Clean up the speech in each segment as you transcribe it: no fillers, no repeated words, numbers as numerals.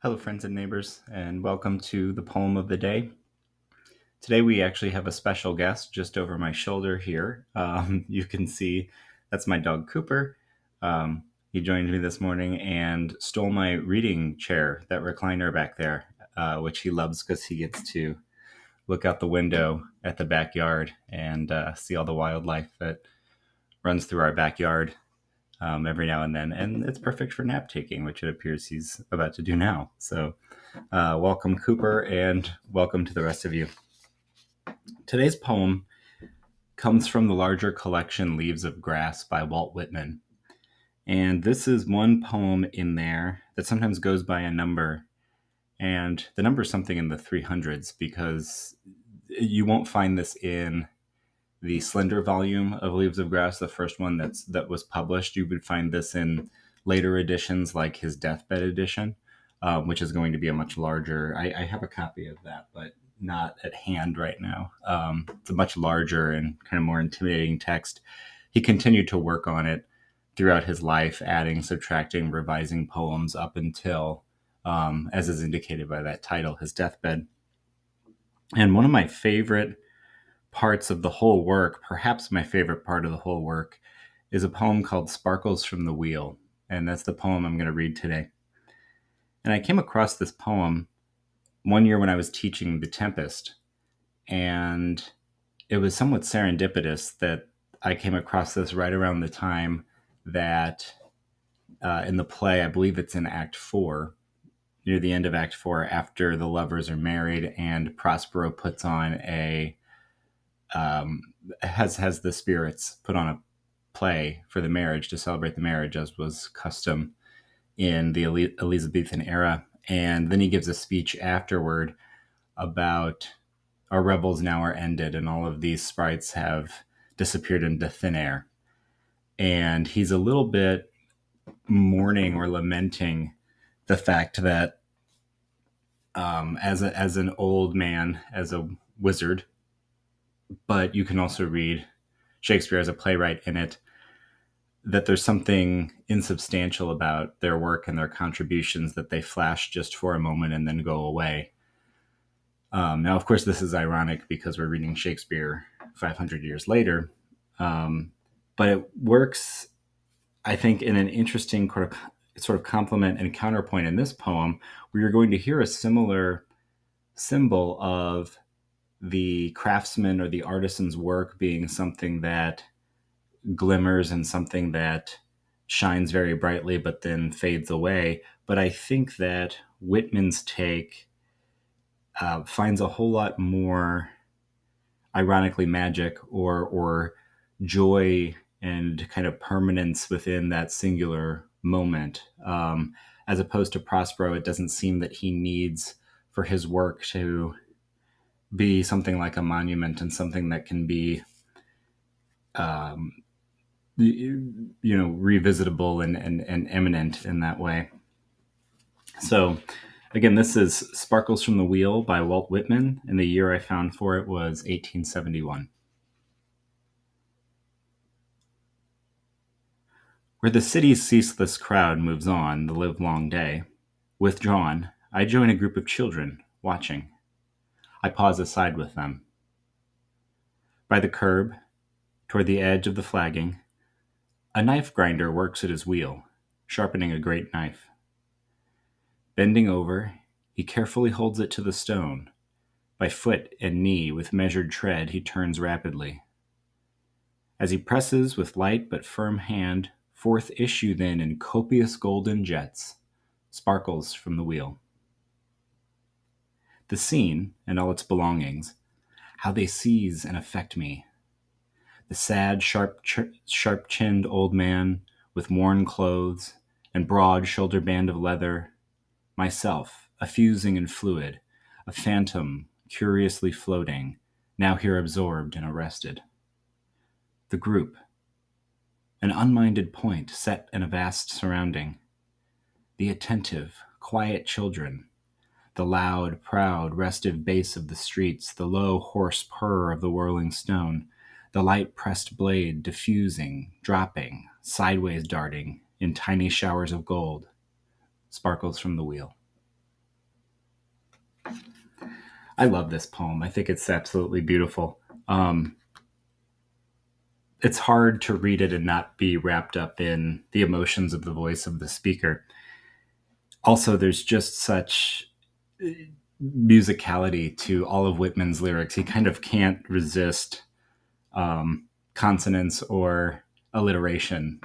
Hello, friends and neighbors, and welcome to the poem of the day. Today, we actually have a special guest just over my shoulder here. You can see that's my dog Cooper. He joined me this morning and stole my reading chair, that recliner back there, which he loves because he gets to look out the window at the backyard and see all the wildlife that runs through our backyard every now and then. And it's perfect for nap taking, which it appears he's about to do now. So, welcome, Cooper, and welcome to the rest of you. Today's poem comes from the larger collection Leaves of Grass by Walt Whitman. And this is one poem in there that sometimes goes by a number. And the number is something in the 300s because you won't find this in the slender volume of Leaves of Grass, the first one that was published. You would find this in later editions like his deathbed edition, which is going to be a much larger. I have a copy of that, but not at hand right now. It's a much larger and kind of more intimidating text. He continued to work on it throughout his life, adding, subtracting, revising poems up until, as is indicated by that title, his deathbed. And one of my favorite parts of the whole work, perhaps my favorite part of the whole work, is a poem called Sparkles from the Wheel. And that's the poem I'm going to read today. And I came across this poem one year when I was teaching The Tempest. And it was somewhat serendipitous that I came across this right around the time that in the play, I believe it's in Act 4, near the end of Act 4, after the lovers are married and Prospero puts on has the spirits put on a play for the marriage to celebrate the marriage, as was custom in the Elizabethan era. And then he gives a speech afterward about our revels now are ended and all of these sprites have disappeared into thin air. And he's a little bit mourning or lamenting the fact that as an old man, as a wizard, but you can also read Shakespeare as a playwright in it, that there's something insubstantial about their work and their contributions, that they flash just for a moment and then go away. Now, of course, this is ironic because we're reading Shakespeare 500 years later, but it works, I think, in an interesting sort of complement and counterpoint in this poem, where you're going to hear a similar symbol of the craftsman or the artisan's work being something that glimmers and something that shines very brightly but then fades away. But I think that Whitman's take finds a whole lot more, ironically, magic or joy and kind of permanence within that singular moment. As opposed to Prospero, it doesn't seem that he needs for his work to be something like a monument and something that can be, revisitable and eminent in that way. So, again, this is Sparkles from the Wheel by Walt Whitman, and the year I found for it was 1871. Where the city's ceaseless crowd moves on the livelong day, withdrawn, I join a group of children, watching. I pause aside with them. By the curb, toward the edge of the flagging, a knife grinder works at his wheel, sharpening a great knife. Bending over, he carefully holds it to the stone. By foot and knee, with measured tread, he turns rapidly. As he presses with light but firm hand, forth issue then in copious golden jets, sparkles from the wheel. The scene and all its belongings, how they seize and affect me. The sad, sharp-chinned old man with worn clothes and broad shoulder band of leather, myself, a fusing and fluid, a phantom curiously floating, now here absorbed and arrested. The group, an unminded point set in a vast surrounding. The attentive, quiet children, the loud, proud, restive bass of the streets, the low, hoarse purr of the whirling stone, the light-pressed blade diffusing, dropping, sideways darting in tiny showers of gold, sparkles from the wheel. I love this poem. I think it's absolutely beautiful. Um, it's hard to read it and not be wrapped up in the emotions of the voice of the speaker. Also, there's just such musicality to all of Whitman's lyrics. He kind of can't resist consonants or alliteration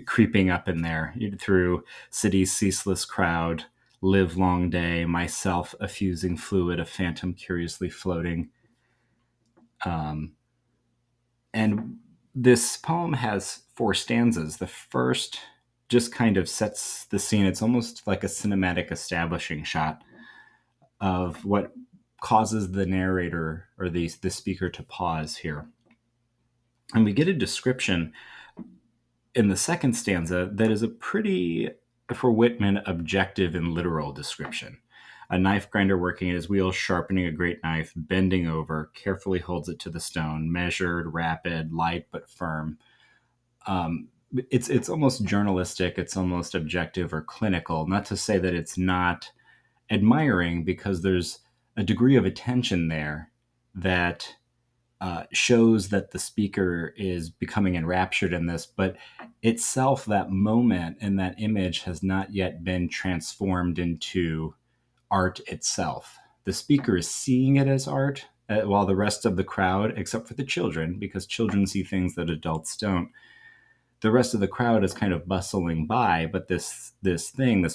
creeping up in there through city's ceaseless crowd, live long day, myself a fusing fluid, a phantom curiously floating. Um, and this poem has four stanzas. The first just kind of sets the scene. It's almost like a cinematic establishing shot of what causes the narrator or the speaker to pause here. And we get a description in the second stanza that is a pretty, for Whitman, objective and literal description. A knife grinder working at his wheel, sharpening a great knife, bending over, carefully holds it to the stone, measured, rapid, light but firm. It's almost journalistic, it's almost objective or clinical. Not to say that it's not admiring, because there's a degree of attention there that shows that the speaker is becoming enraptured in this, but itself, that moment and that image has not yet been transformed into art itself. The speaker is seeing it as art, while the rest of the crowd, except for the children, because children see things that adults don't, the rest of the crowd is kind of bustling by. But this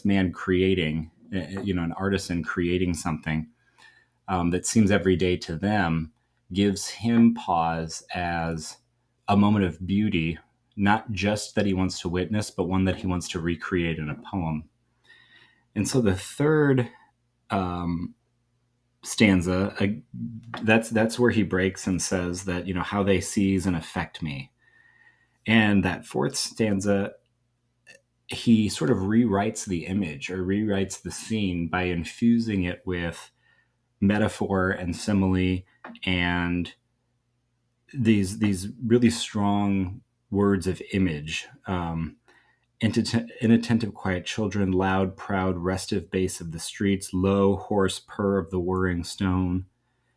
man creating, an artisan creating something that seems everyday to them, gives him pause as a moment of beauty, not just that he wants to witness, but one that he wants to recreate in a poem. And so the third stanza, that's where he breaks and says that, how they seize and affect me. And that fourth stanza, he sort of rewrites the image or rewrites the scene by infusing it with metaphor and simile and these really strong words of image. Inattentive, quiet children, loud, proud, restive bass of the streets, low, hoarse purr of the whirring stone,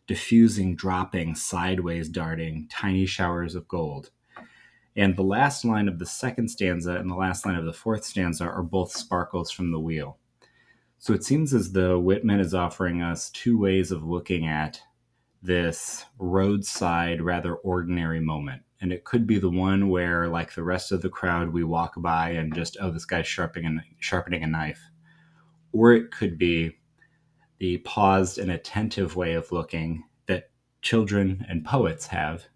diffusing, dropping, sideways darting, tiny showers of gold. And the last line of the second stanza and the last line of the fourth stanza are both sparkles from the wheel. So it seems as though Whitman is offering us two ways of looking at this roadside, rather ordinary moment. And it could be the one where, like the rest of the crowd, we walk by and just, oh, this guy's sharpening a knife. Or it could be the paused and attentive way of looking that children and poets have,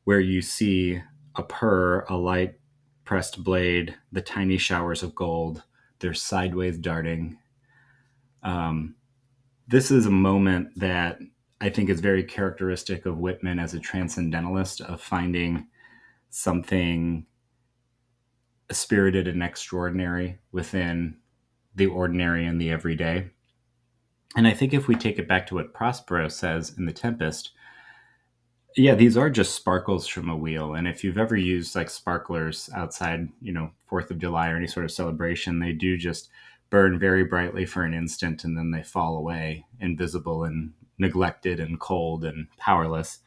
where you see a purr, a light pressed blade, the tiny showers of gold, they're sideways darting. This is a moment that I think is very characteristic of Whitman as a transcendentalist, of finding something spirited and extraordinary within the ordinary and the everyday. And I think if we take it back to what Prospero says in The Tempest, yeah, these are just sparkles from a wheel. And if you've ever used like sparklers outside, 4th of July or any sort of celebration, they do just burn very brightly for an instant and then they fall away, invisible and neglected and cold and powerless.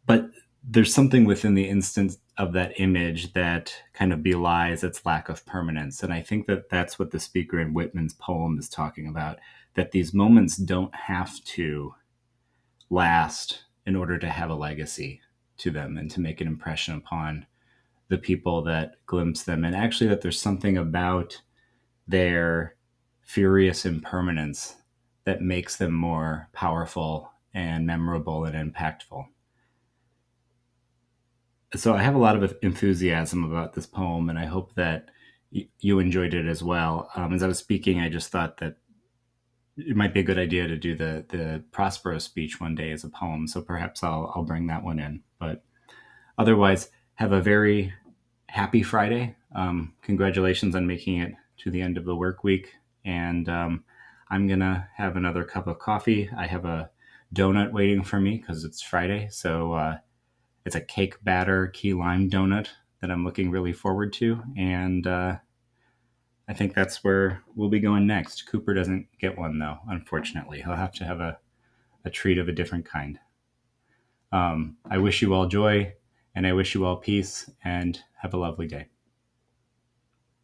But there's something within the instant of that image that kind of belies its lack of permanence. And I think that that's what the speaker in Whitman's poem is talking about, that these moments don't have to last in order to have a legacy to them and to make an impression upon the people that glimpse them. And actually that there's something about their furious impermanence that makes them more powerful and memorable and impactful. So I have a lot of enthusiasm about this poem, and I hope that you enjoyed it as well. As I was speaking, I just thought that it might be a good idea to do the Prospero speech one day as a poem. So perhaps I'll bring that one in. But otherwise, have a very happy Friday. Congratulations on making it to the end of the work week. And I'm going to have another cup of coffee. I have a donut waiting for me because it's Friday. So it's a cake batter key lime donut that I'm looking really forward to. And I think that's where we'll be going next. Cooper doesn't get one, though, unfortunately. He'll have to have a treat of a different kind. I wish you all joy, and I wish you all peace, and have a lovely day.